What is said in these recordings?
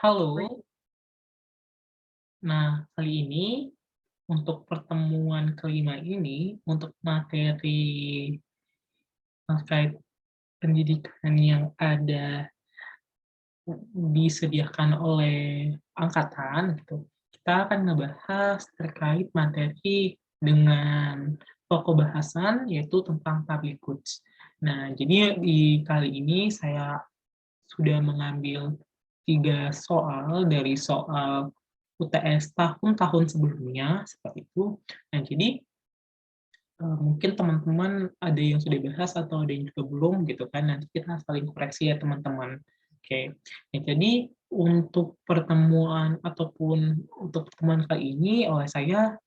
Halo. Nah, kali ini untuk pertemuan kelima ini, untuk materi terkait pendidikan yang ada disediakan oleh angkatan gitu, kita akan ngebahas terkait materi dengan pokok bahasan yaitu tentang public goods. Nah, jadi di kali ini saya sudah mengambil 3 soal dari soal UTS tahun-tahun sebelumnya, seperti itu. Nah, jadi, mungkin teman-teman ada yang sudah bahas atau ada yang juga belum gitu kan, nanti kita saling koreksi ya teman-teman. Oke. Nah, jadi untuk pertemuan ataupun untuk pertemuan kali ini oleh saya,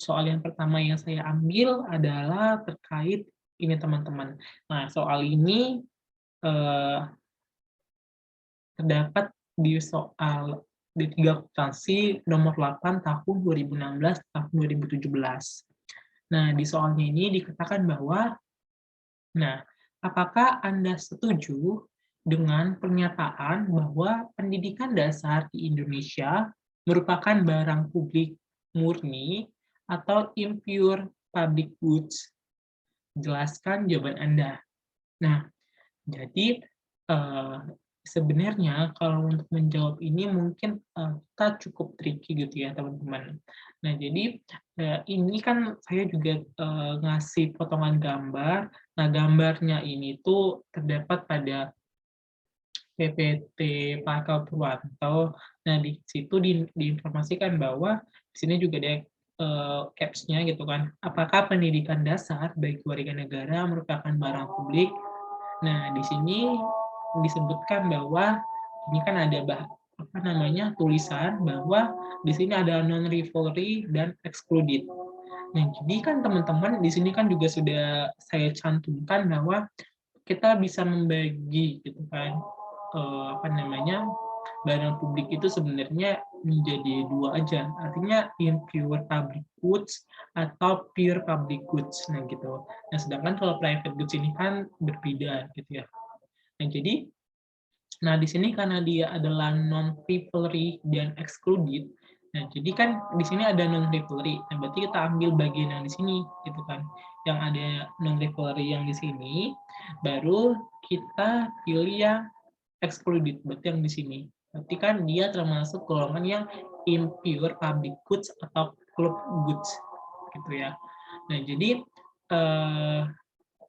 soal yang pertama yang saya ambil adalah terkait ini teman-teman. Nah, soal ini, eee terdapat di soal D3 akuntansi nomor 8 tahun 2016 tahun 2017. Nah, di soalnya ini dikatakan bahwa, nah, apakah Anda setuju dengan pernyataan bahwa pendidikan dasar di Indonesia merupakan barang publik murni atau impure public goods? Jelaskan jawaban Anda. Nah, jadi, sebenarnya kalau untuk menjawab ini mungkin, kita cukup tricky gitu ya teman-teman. Nah jadi, ini kan saya juga, ngasih potongan gambar. Nah gambarnya ini tuh terdapat pada PPT Pak Purwanto. Nah di situ diinformasikan bahwa di sini juga ada, caps-nya gitu kan, "Apakah pendidikan dasar bagi warga negara merupakan barang publik?" Nah, di sini disebutkan bahwa ini kan ada apa namanya, tulisan bahwa di sini ada non-revelry dan excluded. Nah, jadi kan teman-teman di sini kan juga sudah saya cantumkan bahwa kita bisa membagi gitu kan, apa namanya, barang publik itu sebenarnya menjadi 2 aja, artinya impure public goods atau pure public goods, nah gitu. Nah, sedangkan kalau private goods ini kan berbeda gitu ya. Nah, jadi di sini karena dia adalah non-rivalry dan excluded, nah jadi kan di sini ada non-rivalry, nah berarti kita ambil bagian yang di sini gitu kan, yang ada non-rivalry yang di sini, baru kita pilih yang excluded, berarti yang di sini. Berarti kan dia termasuk golongan yang impure public goods atau club goods, gitu ya. Nah jadi, eee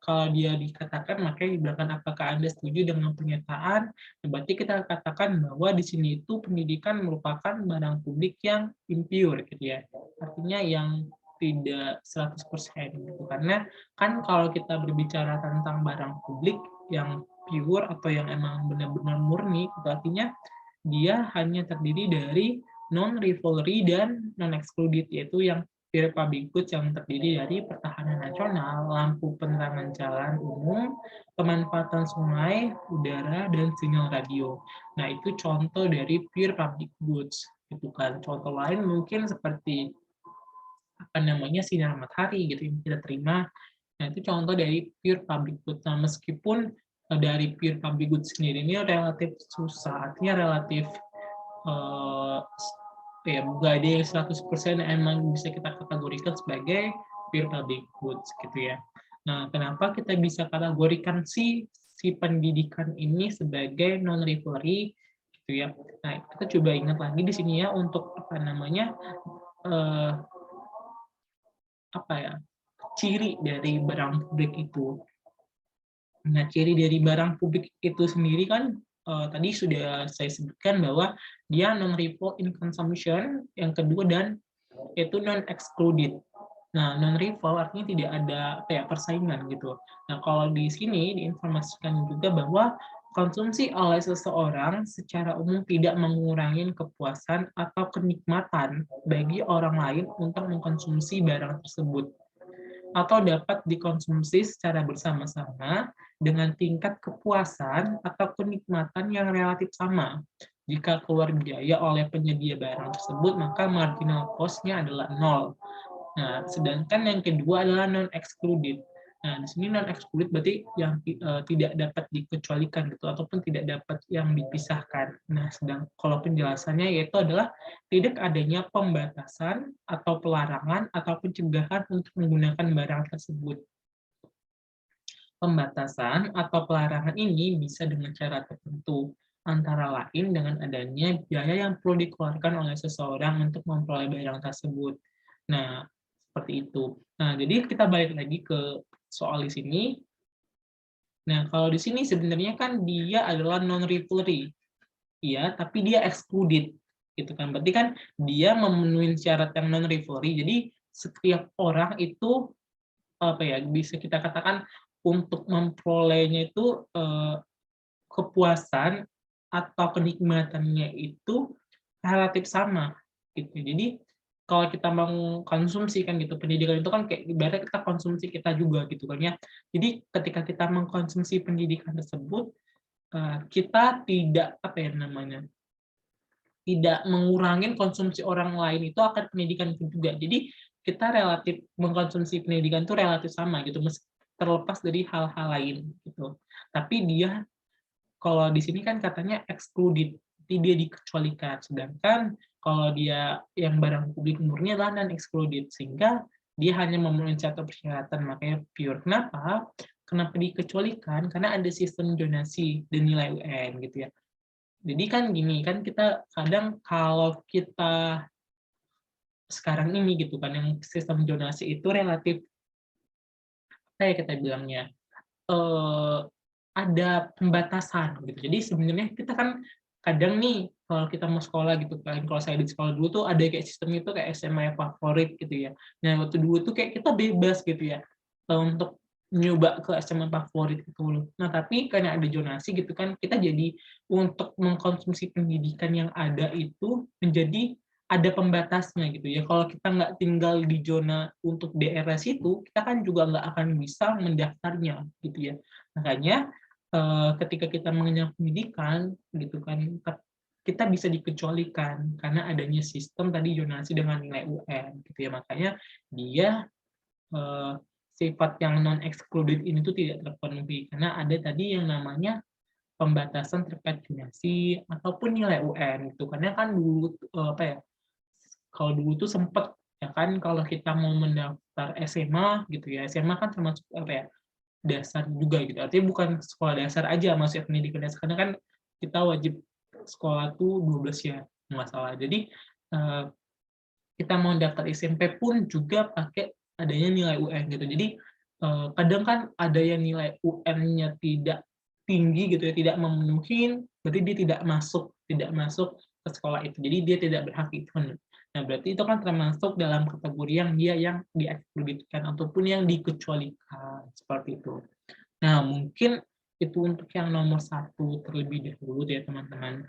kalau dia dikatakan makanya dibilangkan apakah Anda setuju dengan pernyataan, nah berarti kita katakan bahwa di sini itu pendidikan merupakan barang publik yang impure gitu ya. Artinya yang tidak 100% gitu. Karena kan kalau kita berbicara tentang barang publik yang pure atau yang emang benar-benar murni, itu artinya dia hanya terdiri dari non-rivalry dan non-excluded, yaitu yang pure public goods yang terdiri dari pertahanan nasional, lampu penerangan jalan umum, pemanfaatan sungai, udara, dan sinyal radio. Nah, itu contoh dari pure public goods, gitu kan. Contoh lain mungkin seperti apa namanya, sinar matahari gitu yang kita terima. Nah, itu contoh dari pure public goods. Nah, meskipun dari pure public goods sendiri ini relatif susah, artinya relatif Eee, ya nggak ada yang 100% emang bisa kita kategorikan sebagai pure public goods gitu ya. Nah, kenapa kita bisa kategorikan si pendidikan ini sebagai non-rivalry gitu ya. Nah, kita coba ingat lagi di sini ya untuk apa namanya, eee, apa ya, ciri dari barang publik itu. Nah, ciri dari barang publik itu sendiri kan, tadi sudah saya sebutkan bahwa dia non-repo in consumption, yang kedua dan itu non-excluded. Nah, non-rival artinya tidak ada kayak persaingan gitu. Nah, kalau di sini diinformasikan juga bahwa konsumsi oleh seseorang secara umum tidak mengurangi kepuasan atau kenikmatan bagi orang lain untuk mengkonsumsi barang tersebut atau dapat dikonsumsi secara bersama-sama dengan tingkat kepuasan atau kenikmatan yang relatif sama. Jika keluar biaya oleh penyedia barang tersebut, maka marginal cost-nya adalah nol. Nah, sedangkan yang kedua adalah non-excluded. Nah, di sini non-excluded berarti yang tidak dapat dikecualikan gitu, ataupun tidak dapat yang dipisahkan. Nah, sedang kalau penjelasannya yaitu adalah tidak adanya pembatasan atau pelarangan atau pencegahan untuk menggunakan barang tersebut. Pembatasan atau pelarangan ini bisa dengan cara tertentu, antara lain dengan adanya biaya yang perlu dikeluarkan oleh seseorang untuk memperoleh barang tersebut. Nah, seperti itu. Nah, jadi kita balik lagi ke soal di sini. Nah, kalau di sini sebenarnya kan dia adalah non-rivalry, iya, tapi dia excluded, gitu kan. Berarti kan dia memenuhi syarat yang non-rivalry, jadi setiap orang itu apa ya, bisa kita katakan untuk memperolehnya itu kepuasan atau kenikmatannya itu relatif sama gitu. Jadi kalau kita mengkonsumsi kan gitu, pendidikan itu kan kayak ibaratnya kita konsumsi kita juga gitu kan ya. Jadi ketika kita mengkonsumsi pendidikan tersebut, kita tidak apa ya namanya, tidak mengurangi konsumsi orang lain itu akan pendidikan itu juga. Jadi kita relatif mengkonsumsi pendidikan itu relatif sama gitu, terlepas dari hal-hal lain gitu. Tapi dia kalau di sini kan katanya excluded, dia dikecualikan. Sedangkan kalau dia yang barang publik murni adalah non-excluded, sehingga dia hanya memenuhi satu persyaratan, makanya pure. Kenapa? Kenapa dikecualikan? Karena ada sistem zonasi dan nilai UN gitu ya. Jadi kan gini, kan kita kadang kalau kita sekarang ini gitu kan, yang sistem zonasi itu relatif, kayak kita bilangnya, eh, ada pembatasan gitu. Jadi sebenarnya kita kan kadang nih kalau kita mau sekolah gitu kan, kalau saya di sekolah dulu tuh ada kayak sistem itu kayak SMA favorit gitu ya. Nah waktu dulu tuh kayak kita bebas gitu ya untuk nyoba ke SMA favorit gitu. Nah tapi karena ada zonasi gitu kan, kita jadi untuk mengkonsumsi pendidikan yang ada itu menjadi ada pembatasnya gitu ya. Kalau kita nggak tinggal di zona untuk daerah situ, kita kan juga nggak akan bisa mendaftarnya gitu ya. Makanya ketika kita mengenyam pendidikan gitu kan, kita bisa dikecualikan karena adanya sistem tadi zonasi dengan nilai UN gitu ya. Makanya dia sifat yang non excluded ini tuh tidak terpenuhi karena ada tadi yang namanya pembatasan terkait zonasi ataupun nilai UN gitu. Karena kan dulu apa ya, kalau dulu tuh sempet ya kan, kalau kita mau mendaftar SMA gitu ya, SMA kan termasuk apa ya, dasar juga gitu. Artinya bukan sekolah dasar aja, maksudnya pendidikan dasar, karena kan kita wajib sekolah tuh 12 ya, nggak salah. Jadi kita mau daftar SMP pun juga pakai adanya nilai UN gitu. Jadi kadang kan ada yang nilai UN-nya tidak tinggi gitu ya, tidak memenuhi, berarti dia tidak masuk ke sekolah itu. Jadi dia tidak berhak itu. Nah, berarti itu kan termasuk dalam kategori yang dia yang dieksklusifkan ataupun yang dikecualikan seperti itu. Nah, mungkin itu untuk yang nomor 1 terlebih dahulu ya teman-teman.